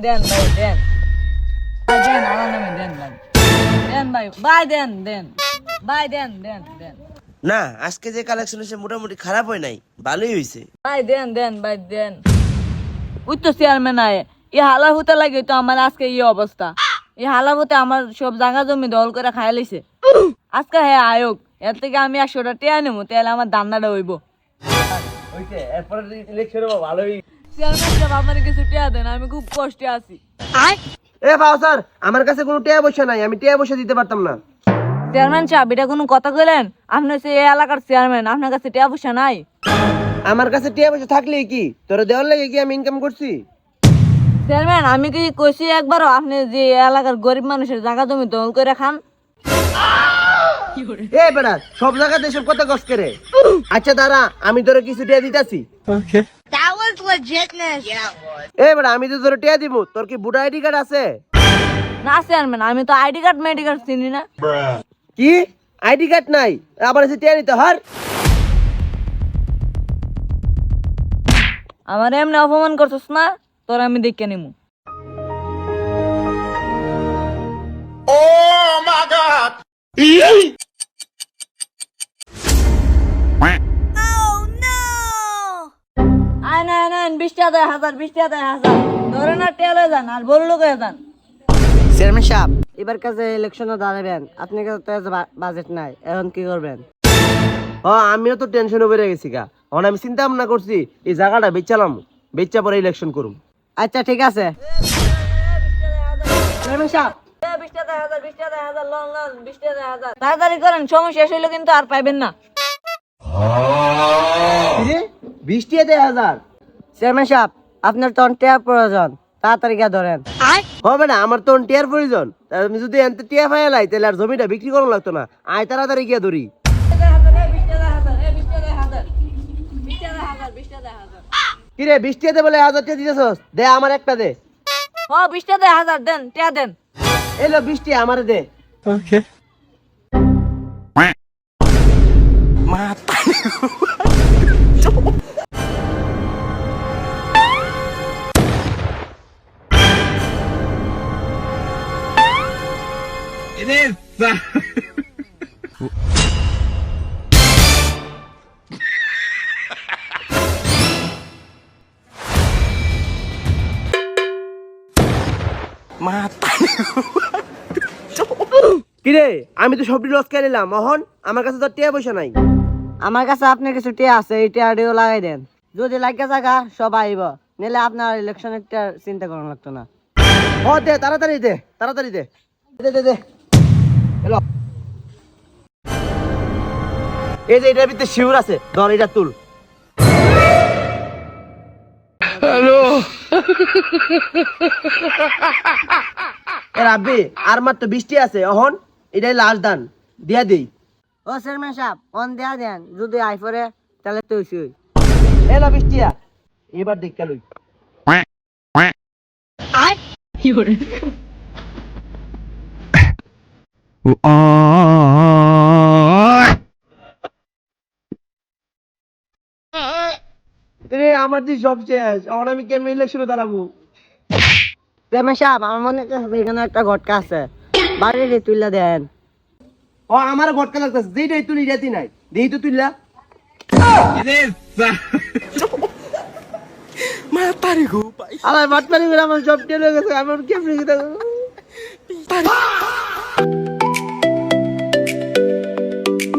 দেন ভাই দেন ভাই দেন আমার নামে দেন ভাই দেন ভাই ভাই দেন দেন ভাই দেন দেন দেন না আজকে যে কালেকশন হয়েছে মোটামুটি খারাপ হয় নাই, ভালোই হয়েছে। ভাই দেন দেন ভাই দেন। ওই তো চেয়ারম্যান আয় এই হালা হতে লাগে তো আমার আজকে এই অবস্থা। এই হালা হতে আমার সব জায়গা জমি দল করে খাই লাইছে। আজকে হ্যাঁ আয়োগ এর থেকে আমি 100টা টিয়া নেবো, তাহলে আমার দান্নাটা হইব। এরপরে ইলেকশন হবে ভালোই। চেয়ারম্যান সাহেব আমার কিছু টিয়া দেন, আমি খুব কষ্টে আছি। এ বাবা স্যার, আমার কাছে কোনো টিয়া পয়সা নাই, আমি টিয়া পয়সা দিতে পারতাম না। চেয়ারম্যান সাহেব এটা কোনো কথা কইলেন? আপনি হচ্ছে এই এলাকার চেয়ারম্যান, আপনার কাছে টিয়া পয়সা নাই? আমার কাছে টিয়া পয়সা থাকলেই কি তোর দেওয়ার লাগে কি আমি ইনকাম করছি? চেয়ারম্যান আমি কি কইছি একবারও আপনি যে এলাকার গরিব মানুষের জায়গা জমি দখল করে খান? এ বেটা সব জায়গাতে সব কথা কস করে। আচ্ছা দাঁড়া, আমি তোরে কিছু টিয়া দিতাছি। That was legitness. এ বেটা আমি তো তোরে টিয়া দিব, তোর কি ভোটার আইডি কার্ড আছে? না চেয়ারম্যান, আমি তো আইডি কার্ড মেডি কার্ড চিনি না। কি আইডি কার্ড নাই, আবার এসে টিয়া নিতে হার? আমার এমনি অপমান করছিস না, তোর আমি দেখে নিমু। আয় না আয় না 20 টাকা দেয় হাজার, 20 টাকা দেয় হাজার, ধরে না টেলে যান আর বড় লোক হয়ে যান। চেয়ারম্যান সাহেব এবার কাছে ইলেকশনে দাঁড়াবেন, আপনি কাছে তো বাজেট নাই, এখন কি করবেন? আমিও তো টেনশনে বেড়ে গেছি গা। এখন আমি চিন্তা ভাবনা করছি এই জায়গাটা বেচালাম, বেচা পরে ইলেকশন করুম। আচ্ছা ঠিক আছে চেয়ারম্যান সাহেব। 20 টাকা দেয় হাজার, 20 টাকা দেয় হাজার, লন লন 20 টাকা দেয় হাজার, তাড়াতাড়ি করেন, সময় শেষ হইলো কিন্তু আর পাইবেন না। 20 টিয়া দেয় হাজার? চেয়ারম্যান সাহেব আপনার তো টিয়ার প্রয়োজন, তাড়াতাড়ি গিয়ে ধরেন। হবে না, আমার তো টিয়ার প্রয়োজন। আমি যদি এনতে টিয়া ফাইলাই তাহলে আর জমিটা বিক্রি করা লাগতো না। আয় তাড়াতাড়ি গিয়ে ধরি। 20 টাকা হাজার, 20 টাকা হাজার, 20 টাকা হাজার, 20 টাকা হাজার, 20 টাকা হাজার। কিরে 20 টিয়াতে বলে 1000 টিয়া দিতেছস? দে আমার একটা দে। 20 টাকা দেয় হাজার, দেন টিয়া দেন। এলো 20 টিয়া আমারে দে। কিরে আমি তো সবটি লস করে নিলাম, মোহন আমার কাছে তো টিয়া পয়সা নাই। আমার কাছে আপনার কিছু টিয়া আছে, এই টিয়াটিও লাগাই দেন। যদি লাগে জায়গা সব আইব, নিলে আপনার ইলেকশনের টিয়ার চিন্তা করা লাগতো না। দে তাড়াতাড়ি দে, তাড়াতাড়ি দে, দে দে দে। এলো এই যে এটার ভিতরে শিউর আছে, ধর এটা তুল। হ্যালো এ রাব্বি, আর মাত্র 20 টি আছে, অহন এটাই লাস্ট দান দিয়া দেই। ও চেয়ারম্যান সাহেব অন দেয়া দেন, যদি আই পরে তাহলে তো হইছই। এলো 20 টিয়া, এবার দেখ লই। আমার যে সব শেষ, এখন আমি কেমন ইলেকশনে দাঁড়াবো? চেয়ারম্যান সাহেব আমার মনে হচ্ছে এখানে একটা ঘটকা আছে, বাড়ির তুইলা দেন। আমার ভটকা লাগতেছে, যেটাই তুলি রেতি নাই, দেই তো তুইলা। আমার বাটপারি করে আমার সব টেনে গেছে, আমার কেমন